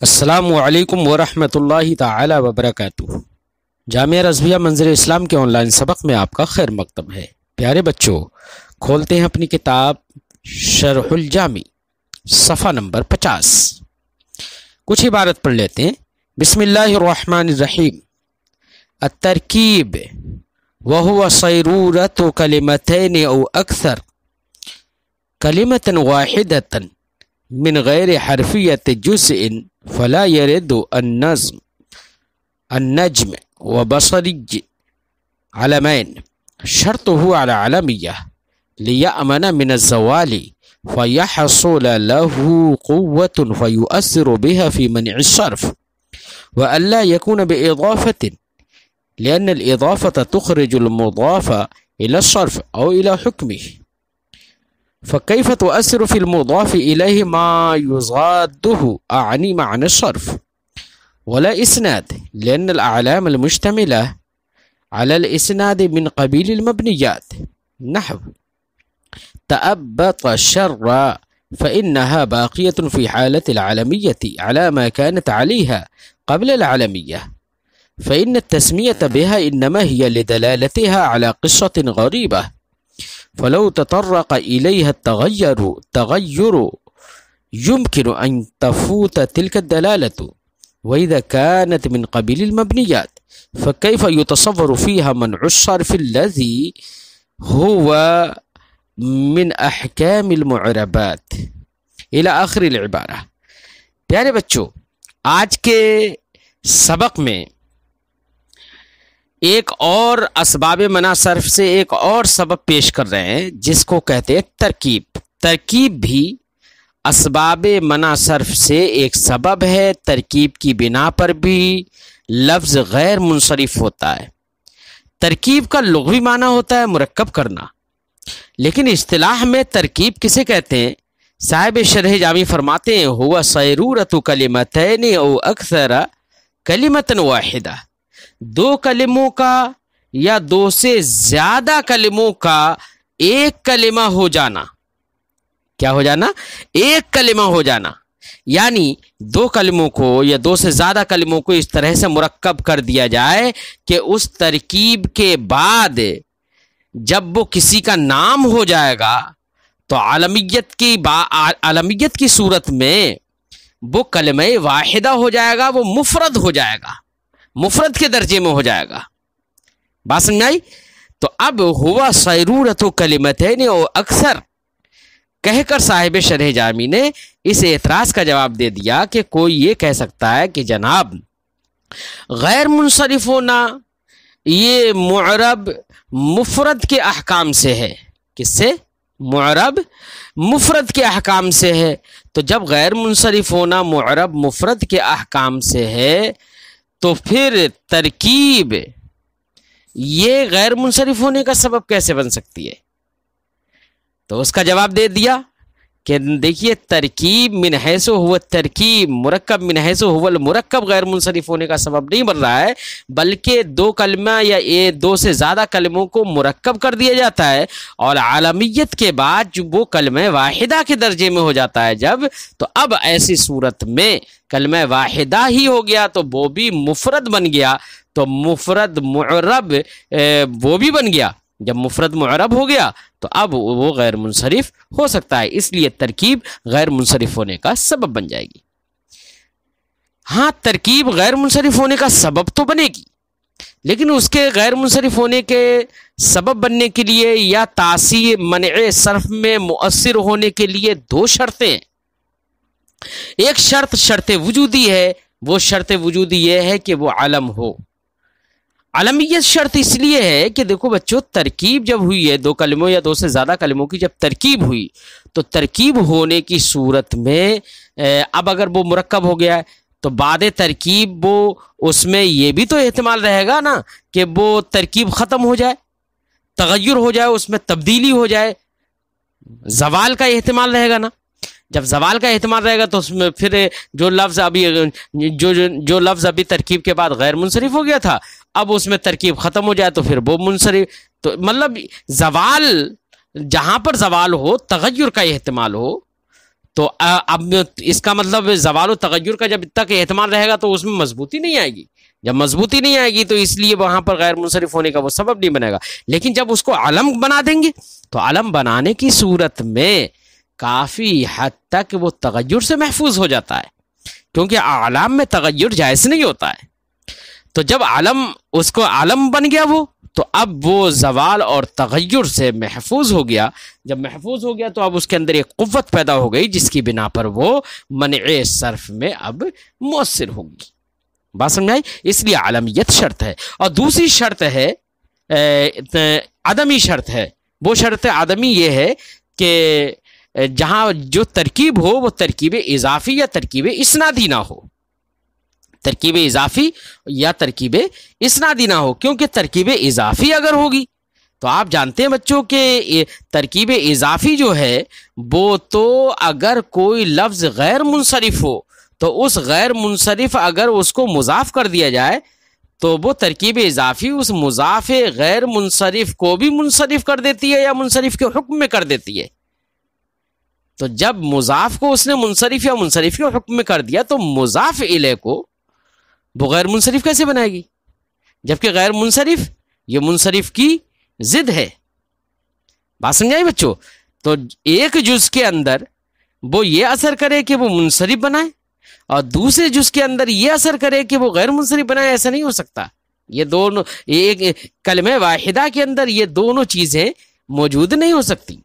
السلام علیکم ورحمۃ اللہ تعالی وبرکاتہ۔ جامعہ رضویہ منظر اسلام کے آن لائن سبق میں آپ کا خیر مقدم ہے۔ پیارے بچوں، کھولتے ہیں اپنی کتاب شرح الجامی، صفحہ نمبر 50۔ کچھ عبارت پڑھ لیتے ہیں۔ بسم اللہ الرحمن الرحیم۔ الترکیب وهو صیرورۃ کلمتین او اکثر کلمۃ واحدۃ من غیر حرفیت جزء فلا يرد النجم وبصری علمین شرطه على علمیہ لیأمن من الزوال فيحصل له قوة فيؤثر بها في منع الصرف وألا يكون بإضافة لأن الإضافة تخرج المضاف إلى الصرف أو إلى حكمه، فكيف تؤثر في المضاف إليه ما يضاده أعني معنى الصرف؟ ولا إسناد لأن الأعلام المشتملة على الإسناد من قبيل المبنيات، نحو تأبط الشر فإنها باقية في حالة العلمية على ما كانت عليها قبل العلمية، فإن التسمية بها إنما هي لدلالتها على قصة غريبة، فلو تطرق إليها التغير يمكن أن تفوت تلك الدلالة، وإذا كانت من قبيل المبنيات فكيف يتصور فيها منع الصرف الذي هو من أحكام المعربات إلى آخر العبارة۔ پیارے بچوں، آج کے سبق میں ایک اور اسباب منع صرف سے ایک اور سبب پیش کر رہے ہیں جس کو کہتے ہیں ترکیب۔ ترکیب بھی اسباب منع صرف سے ایک سبب ہے۔ ترکیب کی بنا پر بھی لفظ غیر منصرف ہوتا ہے۔ ترکیب کا لغوی معنی ہوتا ہے مرکب کرنا، لیکن اصطلاح میں ترکیب کسے کہتے ہیں؟ صاحب شرح جامی فرماتے ہیں ہوا صیرورۃ کلمتین او اکثر کلمۃ واحدہ، دو کلموں کا یا دو سے زیادہ کلموں کا ایک کلمہ ہو جانا۔ کیا ہو جانا؟ ایک کلمہ ہو جانا، یعنی دو کلموں کو یا دو سے زیادہ کلموں کو اس طرح سے مرکب کر دیا جائے کہ اس ترکیب کے بعد جب وہ کسی کا نام ہو جائے گا تو علمیت کی صورت میں وہ کلمہ واحدہ ہو جائے گا، وہ مفرد ہو جائے گا، مفرد کے درجے میں ہو جائے گا۔ بات سمجھ آئی؟ تو اب ہوا صیرورۃ کلمتین او اکثر کہہ کر صاحب شرح جامی نے اس اعتراض کا جواب دے دیا کہ کوئی یہ کہہ سکتا ہے کہ جناب غیر منصرف ہونا یہ معرب مفرد کے احکام سے ہے۔ کس سے؟ معرب مفرد کے احکام سے ہے۔ تو جب غیر منصرف ہونا معرب مفرد کے احکام سے ہے تو پھر ترکیب یہ غیر منصرف ہونے کا سبب کیسے بن سکتی ہے؟ تو اس کا جواب دے دیا کہ دیکھیے ترکیب من حیث ہوا ترکیب مرکب من حیث ہوا المرکب غیر منصرف ہونے کا سبب نہیں بن رہا ہے، بلکہ دو کلمہ یا دو سے زیادہ کلموں کو مرکب کر دیا جاتا ہے اور عالمیت کے بعد جو وہ کلمہ واحدہ کے درجے میں ہو جاتا ہے جب، تو اب ایسی صورت میں کلمہ واحدہ ہی ہو گیا تو وہ بھی مفرد بن گیا، تو مفرد معرب وہ بھی بن گیا۔ جب مفرد معرب ہو گیا تو اب وہ غیر منصرف ہو سکتا ہے، اس لیے ترکیب غیر منصرف ہونے کا سبب بن جائے گی۔ ہاں، ترکیب غیر منصرف ہونے کا سبب تو بنے گی، لیکن اس کے غیر منصرف ہونے کے سبب بننے کے لیے یا تاثیر منع صرف میں مؤثر ہونے کے لیے دو شرطیں۔ ایک شرط وجودی ہے، وہ شرط وجودی یہ ہے کہ وہ علم ہو۔ علمیت شرط اس لیے ہے کہ دیکھو بچوں، ترکیب جب ہوئی ہے دو کلموں یا دو سے زیادہ کلموں کی جب ترکیب ہوئی تو ترکیب ہونے کی صورت میں اب اگر وہ مرکب ہو گیا ہے تو بعد ترکیب وہ اس میں یہ بھی تو احتمال رہے گا نا کہ وہ ترکیب ختم ہو جائے، تغیر ہو جائے، اس میں تبدیلی ہو جائے، زوال کا احتمال رہے گا نا۔ جب زوال کا احتمال رہے گا تو اس میں پھر جو لفظ ابھی ترکیب کے بعد غیر منصرف ہو گیا تھا اب اس میں ترکیب ختم ہو جائے تو پھر وہ منصرف، تو مطلب زوال جہاں پر زوال ہو، تغیر کا احتمال ہو، تو اب اس کا مطلب زوال و تغیر کا جب تک احتمال رہے گا تو اس میں مضبوطی نہیں آئے گی. جب مضبوطی نہیں آئے گی تو اس لیے وہاں پر غیر منصرف ہونے کا وہ سبب نہیں بنے گا. لیکن جب اس کو علم بنا دیں گے تو علم بنانے کی صورت میں کافی حد تک وہ تغیر سے محفوظ ہو جاتا ہے, کیونکہ اعلام میں تغیر جائز نہیں ہوتا ہے. تو جب علم اس کو علم بن گیا وہ, تو اب وہ زوال اور تغیر سے محفوظ ہو گیا. جب محفوظ ہو گیا تو اب اس کے اندر ایک قوت پیدا ہو گئی جس کی بنا پر وہ منع صرف میں اب مؤثر ہوگی. بات سمجھ آئی؟ اس لیے علمیت شرط ہے. اور دوسری شرط ہے عدمی شرط ہے. وہ شرط عدمی یہ ہے کہ جہاں جو ترکیب ہو وہ ترکیب اضافی یا ترکیب اسنادی نہ ہو. ترکیب اضافی یا ترکیب اسنادی نہ ہو, کیونکہ ترکیب اضافی اگر ہوگی تو آپ جانتے ہیں بچوں کہ ترکیب اضافی جو ہے وہ تو اگر کوئی لفظ غیر منصرف ہو تو اس غیر منصرف اگر اس کو مضاف کر دیا جائے تو وہ ترکیب اضافی اس مضاف غیر منصرف کو بھی منصرف کر دیتی ہے یا منصرف کے حکم میں کر دیتی ہے. تو جب مضاف کو اس نے منصرف یا منصرف کے حکم میں کر دیا تو مضاف الیہ کو وہ غیر منصرف کیسے بنائے گی, جبکہ غیر منصرف یہ منصرف کی ضد ہے. بات سمجھائی بچوں؟ تو ایک جز کے اندر وہ یہ اثر کرے کہ وہ منصرف بنائے اور دوسرے جز کے اندر یہ اثر کرے کہ وہ غیر منصرف بنائے, ایسا نہیں ہو سکتا. یہ دونوں ایک کلمہ واحدہ کے اندر یہ دونوں چیزیں موجود نہیں ہو سکتی.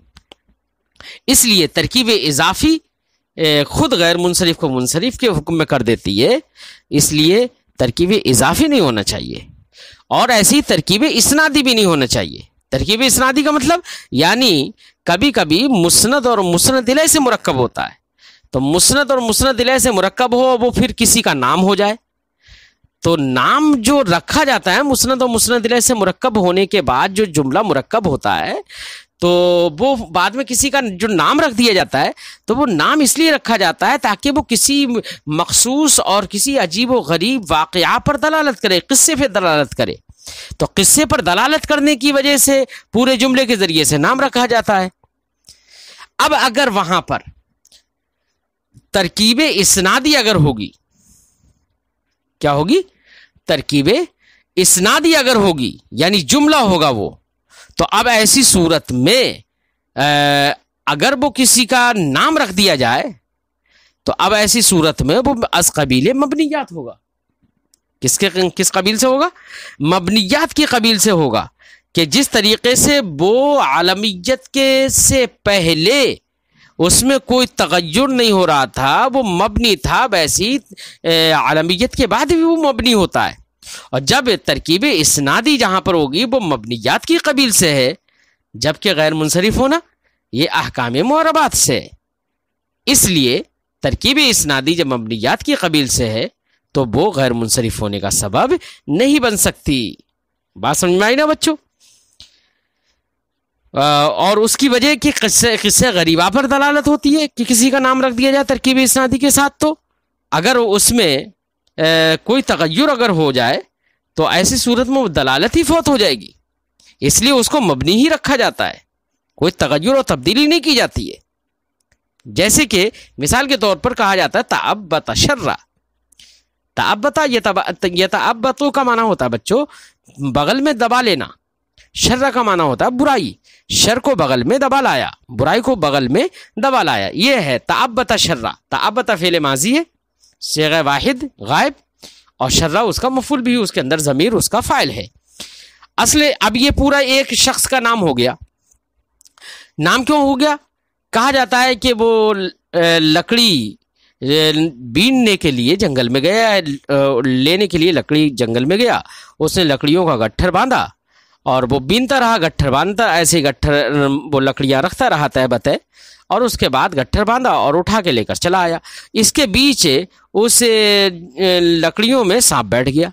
اس لیے ترکیب اضافی خود غیر منصرف کو منصرف کے حکم میں کر دیتی ہے, اس لیے ترکیب اضافی نہیں ہونا چاہیے. اور ایسی ترکیب اسنادی بھی نہیں ہونا چاہیے. ترکیب اسنادی کا مطلب یعنی کبھی کبھی مسند اور مسند الیہ سے مرکب ہوتا ہے, تو مسند اور مسند الیہ سے مرکب ہو وہ پھر کسی کا نام ہو جائے, تو نام جو رکھا جاتا ہے مسند اور مسند الیہ سے مرکب ہونے کے بعد جو جملہ مرکب ہوتا ہے تو وہ بعد میں کسی کا جو نام رکھ دیا جاتا ہے تو وہ نام اس لیے رکھا جاتا ہے تاکہ وہ کسی مخصوص اور کسی عجیب و غریب واقعہ پر دلالت کرے, قصے پہ دلالت کرے. تو قصے پر دلالت کرنے کی وجہ سے پورے جملے کے ذریعے سے نام رکھا جاتا ہے. اب اگر وہاں پر ترکیب اسنادی اگر ہوگی, کیا ہوگی؟ ترکیب اسنادی اگر ہوگی یعنی جملہ ہوگا وہ, تو اب ایسی صورت میں اگر وہ کسی کا نام رکھ دیا جائے تو اب ایسی صورت میں وہ از قبیل مبنیات ہوگا. کس قبیل سے ہوگا؟ مبنیات کی قبیل سے ہوگا, کہ جس طریقے سے وہ عالمیت کے سے پہلے اس میں کوئی تغیر نہیں ہو رہا تھا, وہ مبنی تھا, ویسی عالمیت کے بعد بھی وہ مبنی ہوتا ہے. اور جب ترکیب اسنادی جہاں پر ہوگی وہ مبنیات کی قبیل سے ہے, جبکہ غیر منصرف ہونا یہ احکام معربات سے ہے. اس لیے ترکیب اسنادی جب مبنیات کی قبیل سے ہے تو وہ غیر منصرف ہونے کا سبب نہیں بن سکتی. بات سمجھ میں آئی نا بچوں؟ اور اس کی وجہ کہ قصے غریبہ پر دلالت ہوتی ہے کہ کسی کا نام رکھ دیا جائے ترکیب اسنادی کے ساتھ, تو اگر اس میں کوئی تغیر اگر ہو جائے تو ایسی صورت میں دلالت ہی فوت ہو جائے گی. اس لیے اس کو مبنی ہی رکھا جاتا ہے, کوئی تغیر اور تبدیلی نہیں کی جاتی ہے. جیسے کہ مثال کے طور پر کہا جاتا ہے تعبت شرّا. تعبت یتعبتو کا معنی ہوتا ہے بچوں بغل میں دبا لینا, شر کا معنی ہوتا ہے برائی, شر کو بغل میں دبا لایا, برائی کو بغل میں دبا لایا, یہ ہے تعبت شرّا. تعبت فعل ماضی ہے, صیغہ واحد غائب, اور شرّا اس کا مفعول بھی, اس کے اندر ضمیر اس کا فاعل ہے. اصل اب یہ پورا ایک شخص کا نام ہو گیا. نام کیوں ہو گیا؟ کہا جاتا ہے کہ وہ لکڑی بیننے کے لیے جنگل میں گیا, لینے کے لیے لکڑی جنگل میں گیا, اس نے لکڑیوں کا گٹھر باندھا اور وہ بینتا رہا, گٹھر باندھتا, ایسے گٹھر وہ لکڑیاں رکھتا رہا تہ بتہ, اور اس کے بعد گٹھر باندھا اور اٹھا کے لے کر چلا آیا. اس کے بیچ اس لکڑیوں میں سانپ بیٹھ گیا.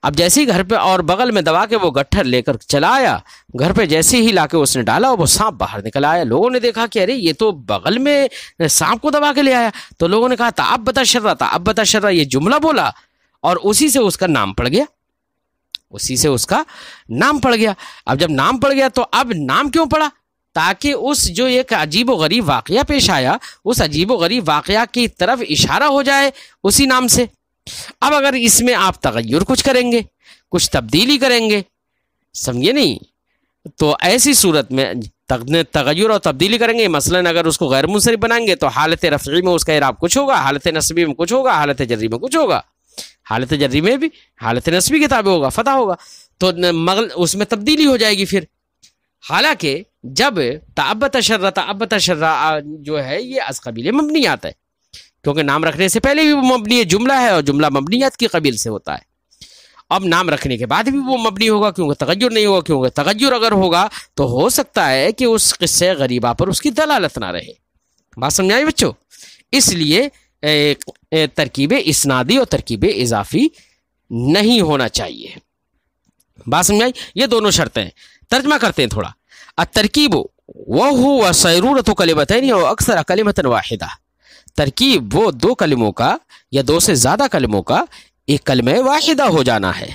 اب جیسے ہی گھر پہ اور بغل میں دبا کے وہ گٹھر لے کر چلا آیا, گھر پہ جیسے ہی لا کے اس نے ڈالا وہ سانپ باہر نکل آیا. لوگوں نے دیکھا کہ ارے یہ تو بغل میں سانپ کو دبا کے لے آیا. تو لوگوں نے کہا تعبت شرّا, تعبت شرّا, یہ جملہ بولا اور اسی سے اس کا نام پڑ گیا, اسی سے اس کا نام پڑ گیا. اب جب نام پڑ گیا تو اب نام کیوں پڑا؟ تاکہ اس جو ایک عجیب و غریب واقعہ پیش آیا اس عجیب و غریب واقعہ کی طرف اشارہ ہو جائے اسی نام سے۔ اب اگر اس میں آپ تغیر کچھ کریں گے، کچھ تبدیلی کریں گے، سمجھے نہیں، تو ایسی صورت میں تغیر اور تبدیلی کریں گے، مثلا اگر اس کو غیر منصرف بنائیں گے تو حالت رفعی میں اس کا اعراب کچھ ہوگا، حالت نصبی میں کچھ ہوگا، حالت جری میں کچھ ہوگا، حالت جری میں بھی حالت نصبی کے تابع ہوگا، فتح ہوگا، تو اس میں تبدیلی ہو جائے گی پھر۔ حالانکہ جب تعبت شرع جو ہے یہ از قبیل مبنیات ہے، کیونکہ نام رکھنے سے پہلے بھی وہ مبنی جملہ ہے اور جملہ مبنیات کی قبیل سے ہوتا ہے۔ اب نام رکھنے کے بعد بھی وہ مبنی ہوگا کیونکہ تغیر نہیں ہوگا، کیونکہ تغیر اگر ہوگا تو ہو سکتا ہے کہ اس قصے غریبہ پر اس کی دلالت نہ رہے۔ بات سمجھ آئی بچوں؟ اس لیے ترکیب اسنادی اور ترکیب اضافی نہیں ہونا چاہیے۔ بات سمجھ آئی؟ یہ دونوں شرطیں ہیں۔ ترجمہ کرتے ہیں تھوڑا۔ الترکیب وهو صیرورۃ کلمتین او اکثر کلمۃ واحدہ، ترکیب وہ دو کلموں کا یا دو سے زیادہ کلموں کا ایک کلمہ واحدہ ہو جانا ہے۔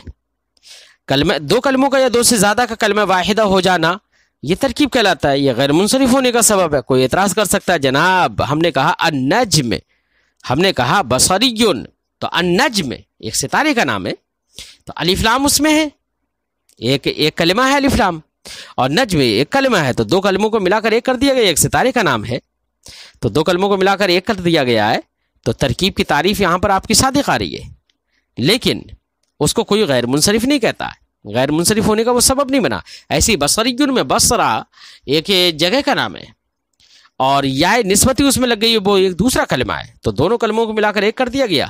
دو کلموں کا یا دو سے زیادہ کا کلمہ واحدہ ہو جانا یہ ترکیب کہلاتا ہے، یہ غیر منصرف ہونے کا سبب ہے۔ کوئی اعتراض کر سکتا ہے جناب ہم نے کہا النجم، ہم نے کہا بصری، تو النجم ایک ستارے کا نام ہے، تو الف لام اس میں ہے، ایک کلمہ ہے الف لام، اور نجم ایک کلمہ ہے، تو دو کلموں کو ملا کر ایک کر دیا گیا، ایک ستارے کا نام ہے تو دو کلموں کو ملا کر ایک کر دیا گیا ہے، تو ترکیب کی تعریف یہاں پر آپ کی صادق آ رہی ہے، لیکن اس کو کوئی غیر منصرف نہیں کہتا ہے، غیر منصرف ہونے کا وہ سبب نہیں بنا۔ ایسی بصری میں بصرہ ایک جگہ کا نام ہے اور یا نسبتی اس میں لگ گئی، وہ ایک دوسرا کلمہ ہے، تو دونوں کلموں کو ملا کر ایک کر دیا گیا۔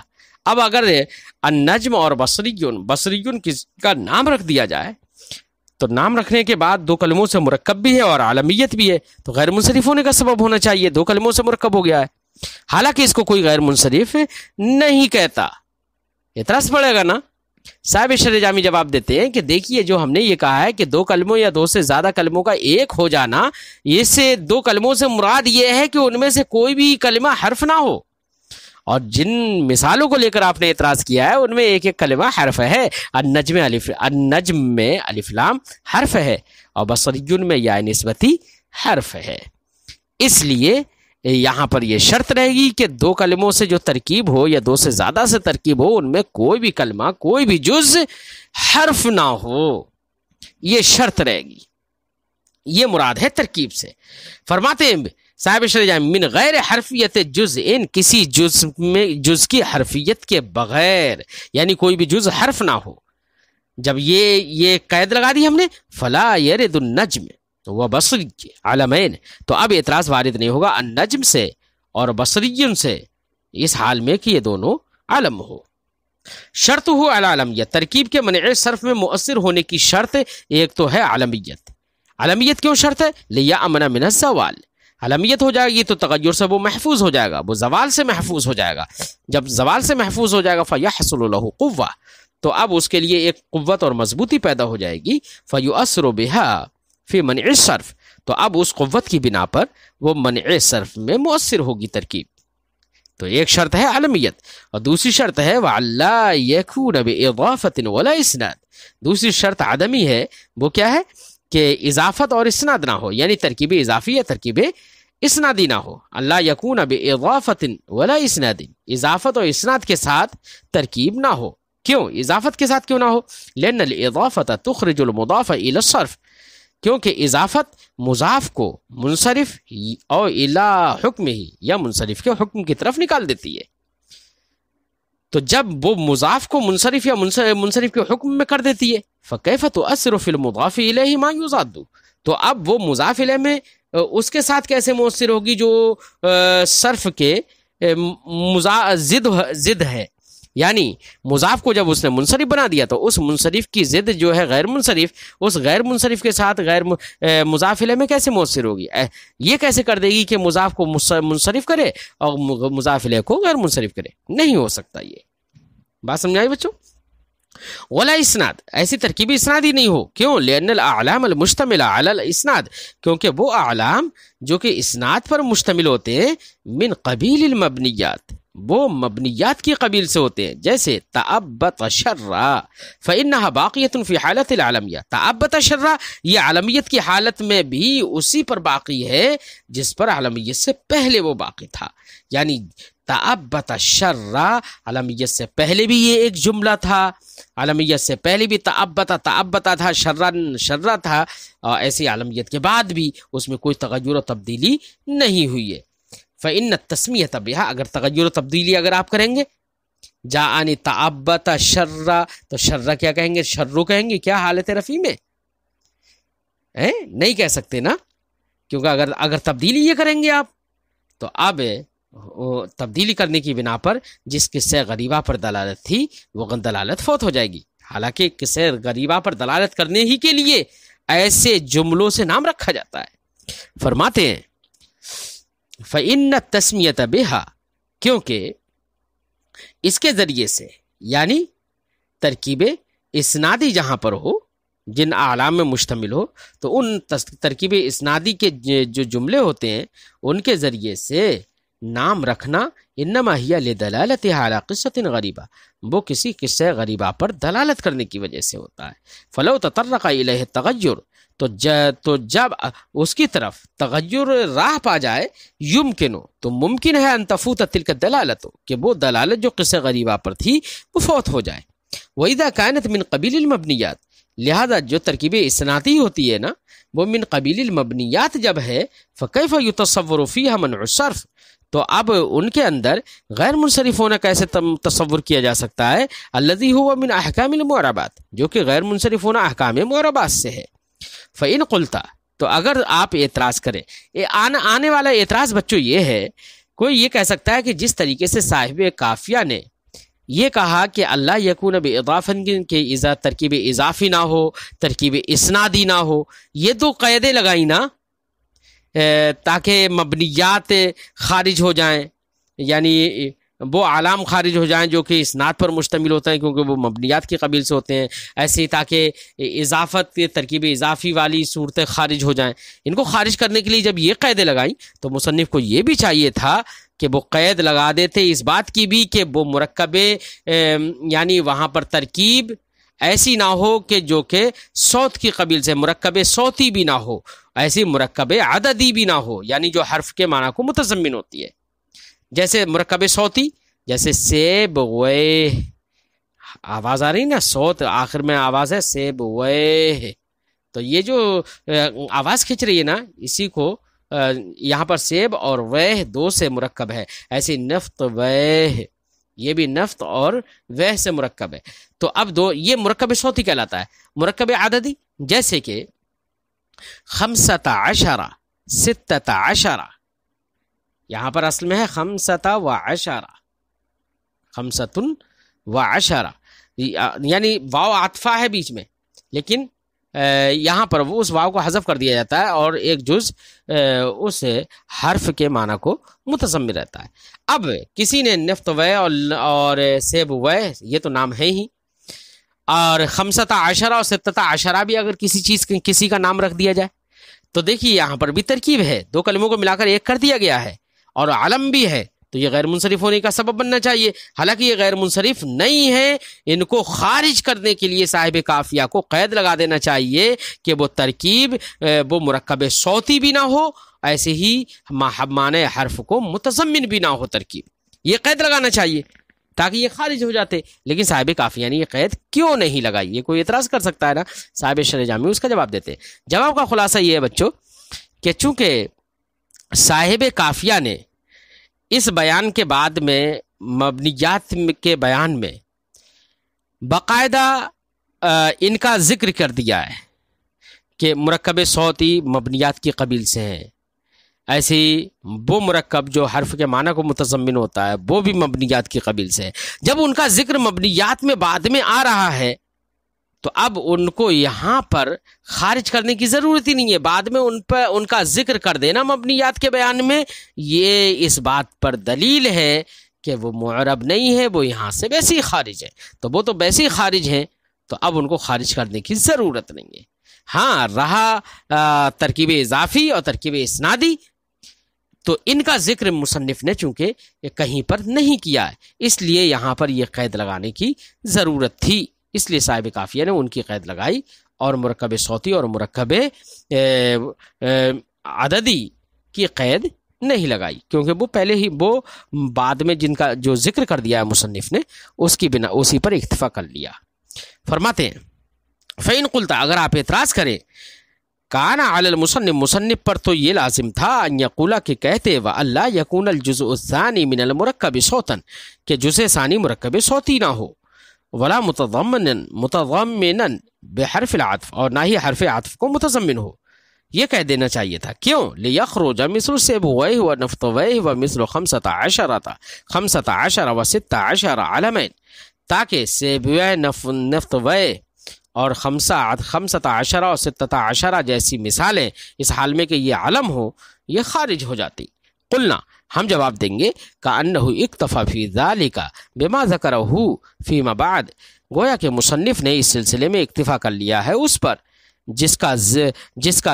اب اگر النجم اور بصری کا نام رکھ دیا جائے تو نام رکھنے کے بعد دو کلموں سے مرکب بھی ہے اور عالمیت بھی ہے، تو غیر منصرف ہونے کا سبب ہونا چاہیے، دو کلموں سے مرکب ہو گیا ہے، حالانکہ اس کو کوئی غیر منصرف نہیں کہتا۔ اعتراض پڑے گا نا؟ صاحب شرح جامی جواب دیتے ہیں کہ دیکھیے جو ہم نے یہ کہا ہے کہ دو کلموں یا دو سے زیادہ کلموں کا ایک ہو جانا، اس سے دو کلموں سے مراد یہ ہے کہ ان میں سے کوئی بھی کلمہ حرف نہ ہو، اور جن مثالوں کو لے کر آپ نے اعتراض کیا ہے ان میں ایک ایک کلمہ حرف ہے۔ النجم میں الف لام حرف ہے اور بصری میں یا نسبتی حرف ہے، اس لیے یہاں پر یہ شرط رہے گی کہ دو کلموں سے جو ترکیب ہو یا دو سے زیادہ سے ترکیب ہو ان میں کوئی بھی کلمہ کوئی بھی جز حرف نہ ہو، یہ شرط رہے گی، یہ مراد ہے ترکیب سے۔ فرماتے ہیں صاحب شرح من غیر حرفیت جز، ان کسی جز کی حرفیت کے بغیر، یعنی کوئی بھی جز حرف نہ ہو۔ جب یہ قید لگا دی ہم نے فلا یرد النجم و بصری علمین، تو اب اعتراض وارد نہیں ہوگا النجم سے اور بصری سے اس حال میں کہ یہ دونوں علم ہو۔ شرط ہو العلمیت، ترکیب کے منع صرف میں مؤثر ہونے کی شرط ایک تو ہے علمیت۔ علمیت کیوں شرط ہے؟ لیامن من الزوال، علمیت ہو جائے گی تو تغیر سے وہ محفوظ ہو جائے گا، وہ زوال سے محفوظ ہو جائے گا، جب زوال سے محفوظ ہو جائے گا فیحصل له قوہ، تو اب اس کے لیے ایک قوت اور مضبوطی پیدا ہو جائے گی، فیؤثر بها فی منع الصرف، تو اب اس قوت کی بنا پر وہ منع صرف میں مؤثر ہوگی ترکیب۔ تو ایک شرط ہے علمیت، اور دوسری شرط ہے وَعَلَّا يَكُونَ بِإِضَافَةٍ وَلَا إِسْنَادٍ، دوسری شرط عدمی ہے، وہ کیا ہے کہ اضافت اور اسناد نہ ہو، یعنی ترکیب اضافی یا ترکیب اسنادی نہ ہو۔ اللہ یکون بإضافت ولا اسناد، اضافت اور اسناد کے ساتھ ترکیب نہ ہو۔ کیوں اضافت کے ساتھ کیوں نہ ہو؟ لأن الاضافت تخرج المضاف الى الصرف، کیونکہ اضافت مضاف کو منصرف اور الی حکم ہی یا منصرف کے حکم کی طرف نکال دیتی ہے۔ تو جب وہ مضاف کو منصرف یا منصرف کے حکم میں کر دیتی ہے فکیف تؤثر فی المضاف الیہ ما یضاد، تو اب وہ مضاف الیہ میں اس کے ساتھ کیسے مؤثر ہوگی جو صرف کے ضد ہے، یعنی مضاف کو جب اس نے منصرف بنا دیا تو اس منصرف کی ضد جو ہے غیر منصرف، اس غیر منصرف کے ساتھ غیر مضاف الیہ میں کیسے مؤثر ہوگی؟ یہ کیسے کر دے گی کہ مضاف کو منصرف کرے اور مضاف الیہ کو غیر منصرف کرے؟ نہیں ہو سکتا۔ یہ بات سمجھائی بچوں؟ ولا اسناد، ایسی ترکیبی اسناد ہی نہیں ہو۔ کیوں؟ لأن الاعلام المشتمل علی الاسناد، کیونکہ وہ اعلام جو کہ اسناد پر مشتمل ہوتے ہیں من قبیل المبنیات، وہ مبنیات کی قبیل سے ہوتے ہیں، جیسے تعبت شرّا فإنها باقیۃ فی حالت العالمیہ، تعبت شرّا یہ عالمیت کی حالت میں بھی اسی پر باقی ہے جس پر عالمیت سے پہلے وہ باقی تھا. یعنی تعبت شرّا عالمیت سے پہلے بھی یہ ایک جملہ تھا، عالمیت سے پہلے بھی تعبتا تھا، شرّا تھا، اور ایسی عالمیت کے بعد بھی اس میں کوئی تغیر و تبدیلی نہیں ہوئی ہے. فإن التسمیۃ بہا، اگر تغیر و تبدیلی اگر آپ کریں گے، جاءنی تعبت شرّا تو شرّا کیا کہیں گے؟ شرّو کہیں گے کیا حالت رفع میں؟ نہیں کہہ سکتے نا، کیونکہ اگر تبدیلی یہ کریں گے آپ تو اب تبدیلی کرنے کی بنا پر جس قصہ غریبہ پر دلالت تھی وہ دلالت فوت ہو جائے گی. حالانکہ قصہ غریبہ پر دلالت کرنے ہی کے لیے ایسے جملوں سے نام رکھا جاتا ہے. فرماتے ہیں فإن التسمیۃ بہا، کیونکہ اس کے ذریعے سے، یعنی ترکیب اسنادی جہاں پر ہو، جن اعلام میں مشتمل ہو، تو ان ترکیب اسنادی کے جو جملے ہوتے ہیں ان کے ذریعے سے نام رکھنا انما ہی لدلالت علی قصۃ غریبہ، وہ کسی قصہ غریبہ پر دلالت کرنے کی وجہ سے ہوتا ہے. فلو تطرق الیہ التغیر، تو جب اس کی طرف تغیر راہ پا جائے، یمکنو تو ممکن ہے ان تفوت تلک الدلالت، کہ وہ دلالت جو قصہ غریبہ پر تھی وہ فوت ہو جائے. وَإِذَا كَانَتْ مِنْ قَبِيلِ الْمَبْنِيَّاتِ، لہذا جو ترکیب اسنادی ہوتی ہے نا وہ من قبیل المبنیات جب ہے، فَكَيْفَ يُتَصَوَّرُ فِيهَا مَنْعُ الصَّرْفِ، تو اب ان کے اندر غیر منصرف ہونا کیسے تصور کیا جا سکتا ہے؟ الذی هو من احکام المعربات، جو کہ غیر منصرف ہونا احکام معربات سے ہے. فَإِن قُلْتَ، تو اگر آپ اعتراض کریں، آنے والا اعتراض بچوں یہ ہے، کوئی یہ کہہ سکتا ہے کہ جس طریقے سے صاحب قافیہ نے یہ کہا کہ اللہ یکون باضافن کے ترکیب اضافی نہ ہو، ترکیب اسنادی نہ ہو، یہ دو قیدیں لگائی نا تاکہ مبنیات خارج ہو جائیں، یعنی وہ علام خارج ہو جائیں جو کہ اسناد پر مشتمل ہوتے ہیں کیونکہ وہ مبنیات کی قبیل سے ہوتے ہیں، ایسے تاکہ اضافت ترکیب اضافی والی صورتیں خارج ہو جائیں. ان کو خارج کرنے کے لیے جب یہ قیدیں لگائیں تو مصنف کو یہ بھی چاہیے تھا کہ وہ قید لگا دیتے اس بات کی بھی کہ وہ مرکبے یعنی وہاں پر ترکیب ایسی نہ ہو کہ جو کہ صوت کی قبیل سے، مرکب صوتی بھی نہ ہو، ایسی مرکب عددی بھی نہ ہو، یعنی جو حرف کے معنی کو متضمن ہوتی ہے. جیسے مرکب صوتی، جیسے سیب وے، آواز آ رہی نا، صوت آخر میں آواز ہے سیب وے، تو یہ جو آواز کھنچ رہی ہے نا اسی کو یہاں پر سیب اور وے دو سے مرکب ہے. ایسی نفت وے، یہ بھی نفت اور وے سے مرکب ہے. تو اب دو یہ مرکب صوتی کہلاتا ہے. مرکب عددی جیسے کہ 15 16، یہاں پر اصل میں ہے 15 15 یعنی واو عطفہ ہے بیچ میں، لیکن یہاں پر وہ اس واو کو حذف کر دیا جاتا ہے اور ایک جز اس حرف کے معنی کو متضمن رہتا ہے. اب کسی نے نفت وے اور سیب وے یہ تو نام ہے ہی، اور 15 اور 16 بھی اگر کسی کا نام رکھ دیا جائے تو دیکھیے یہاں پر بھی ترکیب ہے، دو کلموں کو ملا کر ایک کر دیا گیا ہے اور علم بھی ہے، تو یہ غیر منصرف ہونے کا سبب بننا چاہیے. حالانکہ یہ غیر منصرف نہیں ہے، ان کو خارج کرنے کے لیے صاحب قافیہ کو قید لگا دینا چاہیے کہ وہ ترکیب وہ مرکب صوتی بھی نہ ہو، ایسے ہی معنی حرف کو متضمن بھی نہ ہو ترکیب. یہ قید لگانا چاہیے تاکہ یہ خارج ہو جاتے، لیکن صاحب قافیہ نے یہ قید کیوں نہیں لگائی؟ یہ کوئی اعتراض کر سکتا ہے نا. صاحب شرح جامی اس کا جواب دیتے. جواب کا خلاصہ یہ ہے بچوں کہ چونکہ صاحب قافیہ نے اس بیان کے بعد میں مبنیات کے بیان میں باقاعدہ ان کا ذکر کر دیا ہے کہ مرکب صوتی مبنیات کی قبیل سے ہیں، ایسی وہ مرکب جو حرف کے معنی کو متضمن ہوتا ہے وہ بھی مبنیات کی قبیل سے ہے. جب ان کا ذکر مبنیات میں بعد میں آ رہا ہے تو اب ان کو یہاں پر خارج کرنے کی ضرورت ہی نہیں ہے. بعد میں ان کا ذکر کر دینا مبنیات کے بیان میں یہ اس بات پر دلیل ہے کہ وہ معرب نہیں ہے، وہ یہاں سے ویسے ہی خارج ہے. تو وہ تو ویسے ہی خارج ہیں تو اب ان کو خارج کرنے کی ضرورت نہیں ہے. ہاں رہا ترکیب اضافی اور ترکیب اسنادی، تو ان کا ذکر مصنف نے چونکہ کہیں پر نہیں کیا ہے، اس لیے یہاں پر یہ قید لگانے کی ضرورت تھی، اس لیے صاحب کافیہ نے ان کی قید لگائی اور مرکب صوتی اور مرکب عددی کی قید نہیں لگائی، کیونکہ وہ پہلے ہی وہ بعد میں جن کا جو ذکر کر دیا ہے مصنف نے اس کی بنا اسی پر اکتفا کر لیا۔ فرماتے ہیں فَإِن قُلْتَ، اگر آپ اعتراض کریں، کان علی المصنف، مصنف پر تو یہ لازم تھا ان یقولا کہ کہتے وَأَلَّا يَكُونَ الْجُزْءُ الثَّانِي مِنَ الْمُرَكَّبِ صَوْتًا، کہ جزء ثانی مرکب صوتی نہ ہو، ولا متضمنا بحرف العطف، اور نہ ہی حرف عطف کو متضمن ہو، یہ کہہ دینا چاہیے تھا۔ کیوں؟ لِيَخْرُجَ مِثْلُ سِبْوَيْهِ وَنَفْطُوَيْهِ وَمِثْلُ 15 و16 علمین، تاکہ سیبوے نفطوے اور 15 اور 16 جیسی مثالیں اس حال میں کہ یہ علم ہو یہ خارج ہو جاتی۔ قلنا، ہم جواب دیں گے کأنہ اکتفا فی ذالک بما ذکرہ فیما بعد، گویا کہ مصنف نے اس سلسلے میں اکتفا کر لیا ہے اس پر جس کا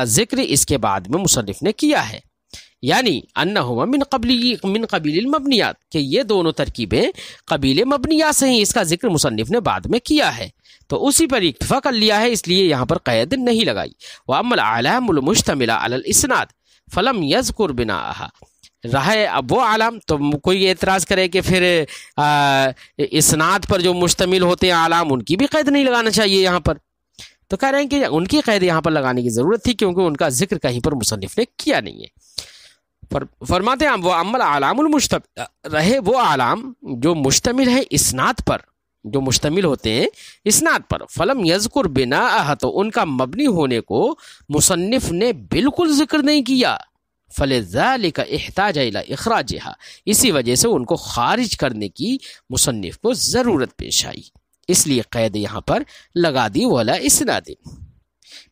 ذکر اس کے بعد میں مصنف نے کیا ہے، یعنی انہما من قبیل المبنیات، کہ یہ دونوں ترکیبیں قبیل مبنیات سے ہیں، اس کا ذکر مصنف نے بعد میں کیا ہے تو اسی پر اکتفا کر لیا ہے، اس لیے یہاں پر قید نہیں لگائی۔ وَأَمَّا الْأَعْلَامُ الْمُشْتَمِلَةُ عَلَى الْإِسْنَادِ فَلَمْ يَذْكُرْ بِنَاءَهَا، رہے اب وہ اعلام، تو کوئی اعتراض کرے کہ پھر اسناد پر جو مشتمل ہوتے ہیں اعلام ان کی بھی قید نہیں لگانا چاہیے یہاں پر، تو کہہ رہے ہیں کہ ان کی قید یہاں پر لگانے کی ضرورت تھی کیونکہ ان کا ذکر کہیں پر مصنف نے کیا نہیں ہے۔ فرماتے ہیں وہ اما الاعلام المشتمل، رہے وہ اعلام جو مشتمل ہے اسناد پر، جو مشتمل ہوتے ہیں اسناد پر، فلم یذکر بناءہ، تو ان کا مبنی ہونے کو مصنف نے بالکل ذکر نہیں کیا، فلذالک احتاج الی اخراجہا، اسی وجہ سے ان کو خارج کرنے کی مصنف کو ضرورت پیش آئی، اس لیے قید یہاں پر لگا دی ولا اسناد۔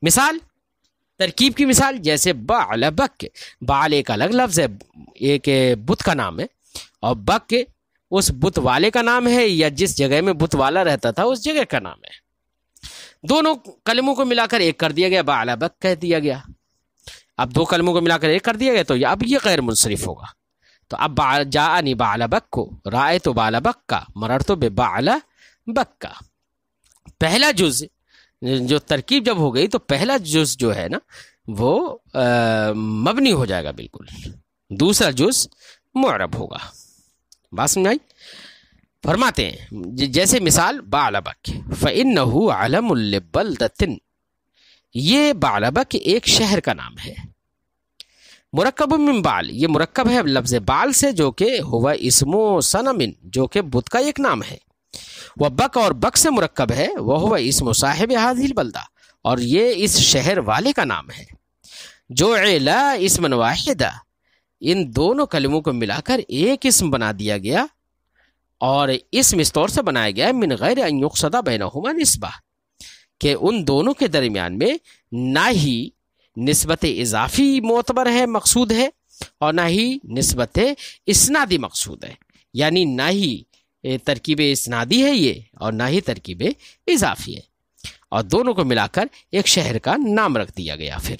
مثال، ترکیب کی مثال، جیسے بعل بک، بعل ایک الگ لفظ ہے، ایک بت کا نام ہے، اور بک اس بت والے کا نام ہے یا جس جگہ میں بت والا رہتا تھا اس جگہ کا نام ہے، دونوں کلموں کو ملا کر ایک کر دیا گیا، بعل بک کہہ دیا گیا۔ اب دو کلموں کو ملا کر ایک کر دیا گیا تو اب یہ غیر منصرف ہوگا، تو اب جاءنی بعل بک کو، رأیت بعل بک کا، مررت ببعل بک کا، پہلا جز جو ترکیب جب ہو گئی تو پہلا جز جو ہے نا وہ مبنی ہو جائے گا بالکل، دوسرا جز معرب ہوگا۔ بات سمجھ آئی؟ فرماتے ہیں جیسے مثال بعلبک، فإنہ علم لبلدۃ، یہ بعلبک ایک شہر کا نام ہے، مرکب من بعل، یہ مرکب ہے لفظ بعل سے جو کہ ہوا اسم و صنم، جو کہ بت کا ایک نام ہے، وہ بک، اور بک سے مرکب ہے، وہ ہوا اسم صاحب هذه البلدہ، اور یہ اس شہر والے کا نام ہے، جو علا اسم واحدہ، ان دونوں کلموں کو ملا کر ایک اسم بنا دیا گیا، اور اسم اس طور سے بنایا گیا من غیر ان یقصد بینہما نسبہ، کہ ان دونوں کے درمیان میں نہ ہی نسبت اضافی معتبر ہے مقصود ہے اور نہ ہی نسبت اسنادی مقصود ہے، یعنی نہ ہی ترکیب اسنادی ہے یہ اور نہ ہی ترکیب اضافی ہے، اور دونوں کو ملا کر ایک شہر کا نام رکھ دیا گیا۔ پھر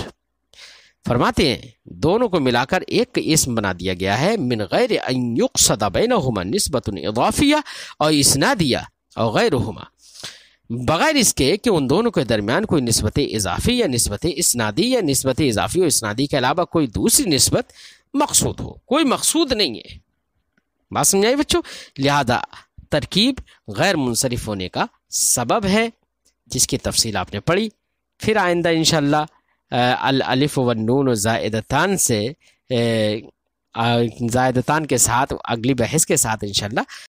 فرماتے ہیں دونوں کو ملا کر ایک اسم بنا دیا گیا ہے من غیر ان یقصد بینہما نسبت اضافیہ اور اسنادیہ اور غیرہما، بغیر اس کے کہ ان دونوں کے درمیان کوئی نسبت اضافی یا نسبت اسنادی یا نسبت اضافی و اسنادی کے علاوہ کوئی دوسری نسبت مقصود ہو، کوئی مقصود نہیں ہے۔ بات سمجھائی بچوں؟ لہذا ترکیب غیر منصرف ہونے کا سبب ہے جس کی تفصیل آپ نے پڑھی، پھر آئندہ انشاءاللہ الالف والنون زائدتان سے زائدتان کے ساتھ اگلی بحث کے ساتھ انشاءاللہ